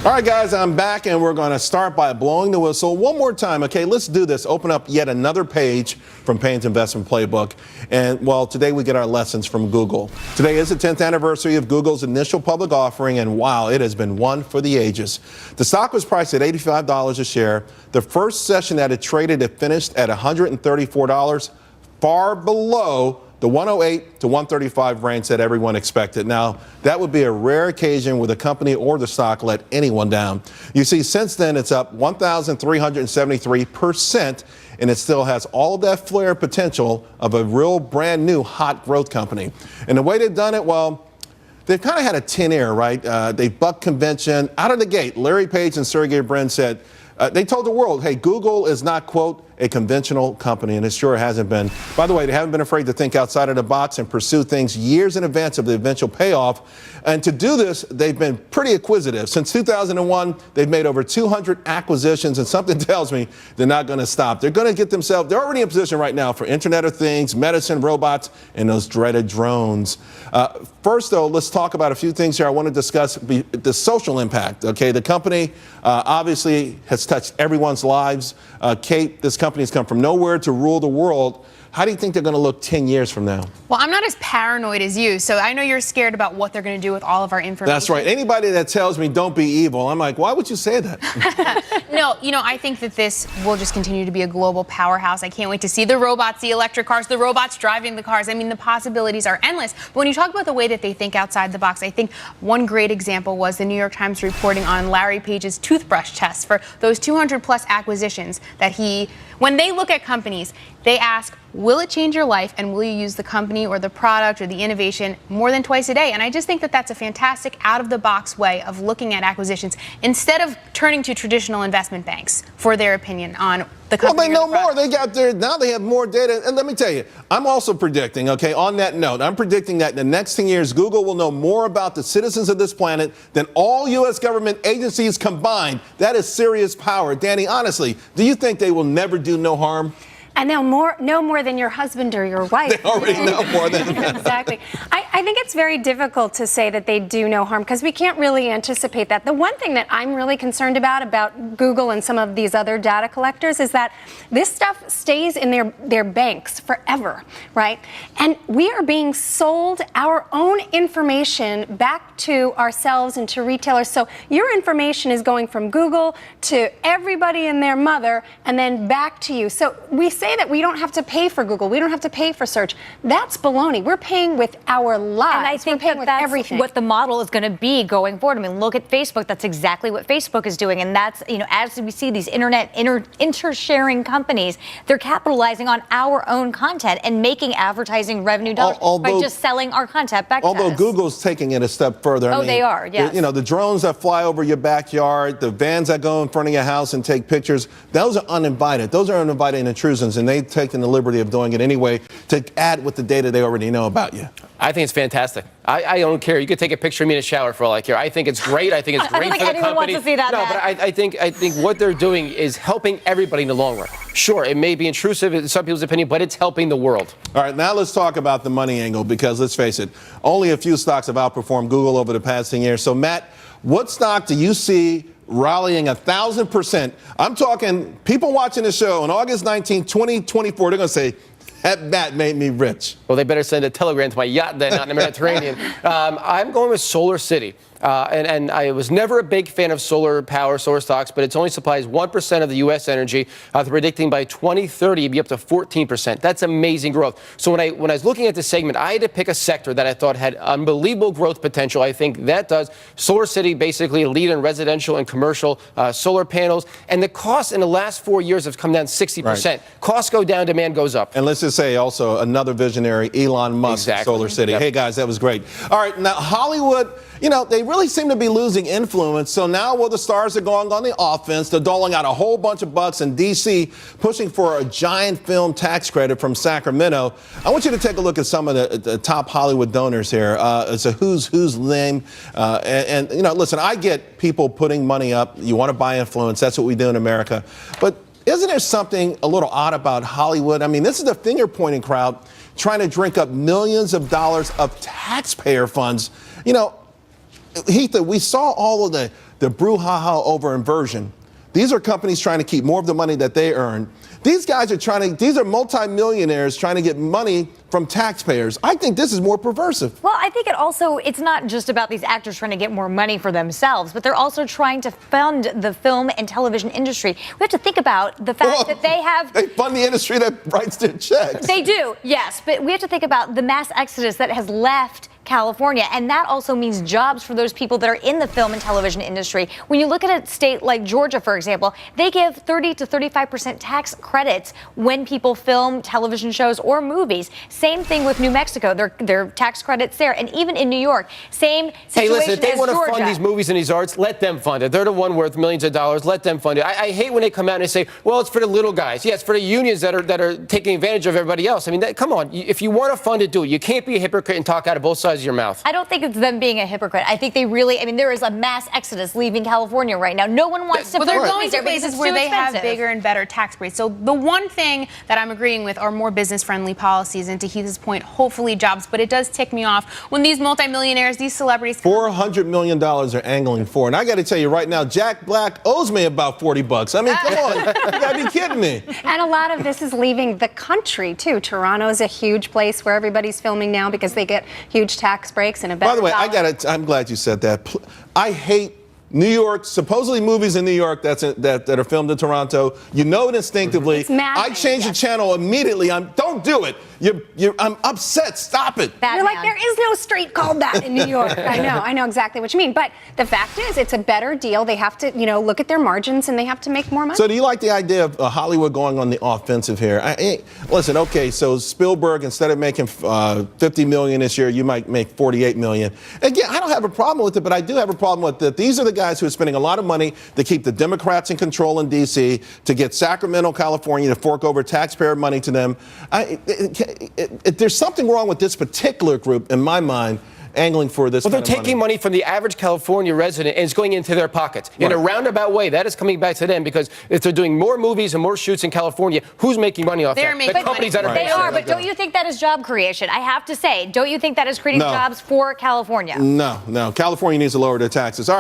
All right, guys, I'm back, and we're going to start by blowing the whistle one more time. Okay, let's do this. Open up yet another page from Payne's Investment Playbook. And, well, today we get our lessons from Google. Today is the 10th anniversary of Google's initial public offering, and wow, it has been one for the ages. The stock was priced at $85 a share. The first session that it traded, it finished at $134, far below the 108 to 135 range that everyone expected. Now, that would be a rare occasion where the company or the stock let anyone down. You see, since then, it's up 1,373%, and it still has all of that flair potential of a real brand new hot growth company. And the way they've done it, well, they've kind of had a tin air, right? They bucked convention out of the gate. Larry Page and Sergey Brin said, they told the world, hey, Google is not, quote, a conventional company, and it sure hasn't been. By the way, they haven't been afraid to think outside of the box and pursue things years in advance of the eventual payoff. And to do this, they've been pretty acquisitive. Since 2001, they've made over 200 acquisitions, and something tells me they're not going to stop. They're going to get themselves, they're already in position right now for Internet of Things, medicine, robots, and those dreaded drones. First, though, let's talk about a few things here. I want to discuss the social impact. Okay, the company obviously has touched everyone's lives. Kate, this company's come from nowhere to rule the world. How do you think they're going to look 10 years from now? Well, I'm not as paranoid as you, so I know you're scared about what they're going to do with all of our information. That's right. Anybody that tells me don't be evil, I'm like, why would you say that? No, I think that this will just continue to be a global powerhouse. I can't wait to see the robots, the electric cars, the robots driving the cars. I mean, the possibilities are endless. But when you talk about the way that they think outside the box, I think one great example was the New York Times reporting on Larry Page's toothbrush test for those 200 plus acquisitions that when they look at companies, they ask, will it change your life, and will you use the company or the product or the innovation more than twice a day? And I just think that that's a fantastic out-of-the-box way of looking at acquisitions instead of turning to traditional investment banks for their opinion on the company. Well, they know more. Now they have more data. And let me tell you, I'm also predicting, okay, on that note, I'm predicting that in the next 10 years, Google will know more about the citizens of this planet than all U.S. government agencies combined. That is serious power. Dani, honestly, do you think they will never do no harm? And they'll know more than your husband or your wife. They already know more than that. Exactly. I think it's very difficult to say that they do no harm because we can't really anticipate that. The one thing that I'm really concerned about Google and some of these other data collectors is that this stuff stays in their banks forever, right? And we are being sold our own information back to ourselves and to retailers. So your information is going from Google to everybody and their mother and then back to you. So we say that we don't have to pay for Google, we don't have to pay for search. That's baloney. We're paying with our lives. And I think that's everything. What the model is going to be going forward. I mean, look at Facebook. That's exactly what Facebook is doing. And that's, as we see these inter-sharing companies, they're capitalizing on our own content and making advertising revenue dollars by just selling our content back to us. Although Google's taking it a step further. I mean, they are, yes. The drones that fly over your backyard, the vans that go in front of your house and take pictures, those are uninvited. Those are uninvited intrusions, and they've taken the liberty of doing it anyway to add with the data they already know about you. I think it's fantastic. I don't care. You could take a picture of me in a shower for all I care. I think it's great. I think it's great for the company. Wants to see that, no, but I think what they're doing is helping everybody in the long run. Sure, it may be intrusive in some people's opinion, but it's helping the world. All right, now let's talk about the money angle because let's face it, only a few stocks have outperformed Google over the past 10 years. So, Matt, what stock do you see rallying 1,000%? I'm talking people watching the show on August 19, 2024, they're going to say, that made me rich. Well, they better send a telegram to my yacht then, not in the Mediterranean. I'm going with Solar City. And I was never a big fan of solar power, solar stocks, but it only supplies 1% of the U.S. energy. They're predicting by 2030 it'd be up to 14%. That's amazing growth. So when I was looking at this segment, I had to pick a sector that I thought had unbelievable growth potential. I think that does. Solar City, basically a lead in residential and commercial solar panels. And the costs in the last 4 years have come down 60%. Right. Costs go down, demand goes up. And let's just say also another visionary, Elon Musk, exactly. Solar City. Yep. Hey, guys, that was great. All right, now Hollywood, they really seem to be losing influence. So now, the stars are going on the offense. They're doling out a whole bunch of bucks in D.C., pushing for a giant film tax credit from Sacramento. I want you to take a look at some of the top Hollywood donors here. It's a who's name. Listen, I get people putting money up. You want to buy influence. That's what we do in America. But isn't there something a little odd about Hollywood? I mean, this is the finger-pointing crowd trying to drink up millions of dollars of taxpayer funds. Heath, we saw all of the brouhaha over inversion. These are companies trying to keep more of the money that they earn. These guys are these are multimillionaires trying to get money from taxpayers. I think this is more perversive. Well, I think it's not just about these actors trying to get more money for themselves, but they're also trying to fund the film and television industry. We have to think about the fact that they fund the industry that writes their checks. They do, yes, but we have to think about the mass exodus that has left California, and that also means jobs for those people that are in the film and television industry. When you look at a state like Georgia, for example, they give 30 to 35% tax credits when people film television shows or movies. Same thing with New Mexico. There are tax credits there, and even in New York, same situation. Hey, listen, if they as want to Georgia. fund these movies and these arts, let them fund it. They're the one worth millions of dollars. Let them fund it. I hate when they come out and they say, well, it's for the little guys. Yeah, it's for the unions that are taking advantage of everybody else. I mean, come on. If you want to fund it, do it. You can't be a hypocrite and talk out of both sides of your mouth. I don't think it's them being a hypocrite. I think there is a mass exodus leaving California right now. No one wants to. Well, they're fund going movies to there because places it's where too they have expensive. bigger and better tax rates. So the one thing that I'm agreeing with are more business-friendly policies, and to Heath's point, hopefully jobs. But it does tick me off when these multimillionaires, these celebrities, $400 million are angling for. And I got to tell you right now, Jack Black owes me about $40. I mean, come on. You got to be kidding me. And a lot of this is leaving the country, too. Toronto is a huge place where everybody's filming now because they get huge tax breaks and a better By the way, dollar. I'm glad you said that. I hate New York, supposedly movies in New York that are filmed in Toronto. You know it instinctively. It's maddening, I change the channel immediately. Don't do it. I'm upset. Stop it. You're like, there is no street called that in New York. I know exactly what you mean. But the fact is, it's a better deal. They have to, look at their margins and they have to make more money. So do you like the idea of Hollywood going on the offensive here? Listen, okay, so Spielberg, instead of making $50 million this year, you might make $48 million. Again, I don't have a problem with it, but I do have a problem with that. These are the guys who are spending a lot of money to keep the Democrats in control in D.C., to get Sacramento, California to fork over taxpayer money to them. There's something wrong with this particular group, in my mind, angling for this. Well, they're taking money from the average California resident and it's going into their pockets. Right. In a roundabout way, that is coming back to them because if they're doing more movies and more shoots in California, who's making money off that? The companies that are They are, but don't you think that is job creation? I have to say, don't you think that is creating jobs for California? No. California needs to lower their taxes. All right.